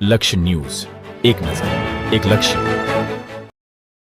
લક્ષ્ય ન્યૂઝ, એક નજર, એક લક્ષ્ય.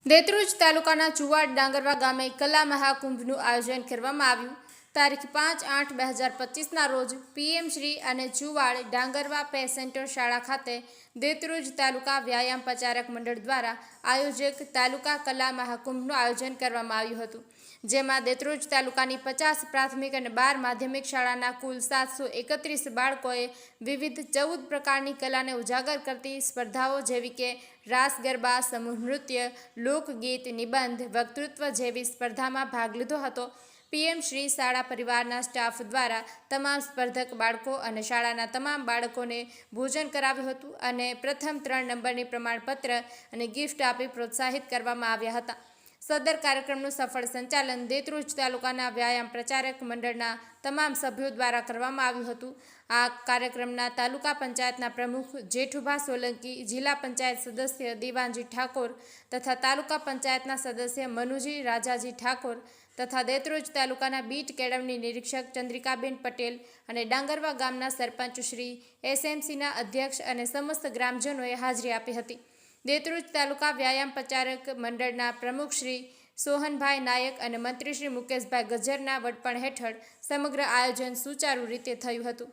દેત્રુજ તાલુકાના ચુવાડ ડાંગરવા ગામે કલા મહાકુંભનું આયોજન કરવામાં આવ્યું. તારીખ 5-8-2025ના રોજ પીએમ શ્રી અને ચુવાડ ડાંગરવા પેસેન્ટર શાળા ખાતે દેત્રુજ તાલુકા વ્યાયામ પ્રચારક મંડળ દ્વારા આયોજક તાલુકા કલા મહાકુંભનું આયોજન કરવામાં આવ્યું હતું. જેમાં દેત્રુજ તાલુકાની 50 પ્રાથમિક અને 12 માધ્યમિક શાળાના કુલ 731 બાળકોએ વિવિધ 14 પ્રકારની કલાને ઉજાગર કરતી સ્પર્ધાઓ જેવી કે રાસ ગરબા, સમૂહ નૃત્ય, લોકગીત, નિબંધ, વક્તૃત્વ જેવી સ્પર્ધામાં ભાગ લીધો હતો. પીએમ શ્રી શાળા પરિવારના સ્ટાફ દ્વારા તમામ સ્પર્ધક બાળકો અને શાળાના તમામ બાળકોને ભોજન કરાવ્યું હતું અને પ્રથમ 3 નંબરની પ્રમાણપત્ર અને ગિફ્ટ આપી પ્રોત્સાહિત કરવામાં આવ્યા હતા. સદર કાર્યક્રમનું સફળ સંચાલન દેત્રુજ તાલુકાના વ્યાયામ પ્રચારક મંડળના તમામ સભ્યો દ્વારા કરવામાં આવ્યું હતું. આ કાર્યક્રમના તાલુકા પંચાયતના પ્રમુખ જેઠુભા સોલંકી, જિલ્લા પંચાયત સદસ્ય દીવાનજી ઠાકોર તથા તાલુકા પંચાયતના સદસ્ય મનુજી રાજાજી ઠાકોર તથા દેત્રુજ તાલુકાના બીટ કેળવણી નિરીક્ષક ચંદ્રિકાબેન પટેલ અને ડાંગરવા ગામના સરપંચ શ્રી એસએમસીના અધ્યક્ષ અને સમસ્ત ગ્રામજનોએ હાજરી આપી હતી. દેત્રુજ તાલુકા વ્યાયામ પ્રચારક મંડળના પ્રમુખ શ્રી સોહનભાઈ નાયક અને મંત્રી શ્રી મુકેશભાઈ ગજ્જરના વડપણ હેઠળ સમગ્ર આયોજન સુચારુ રીતે થયું હતું.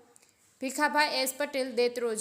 ભીખાભાઈ એસ પટેલ, દેત્રુજ.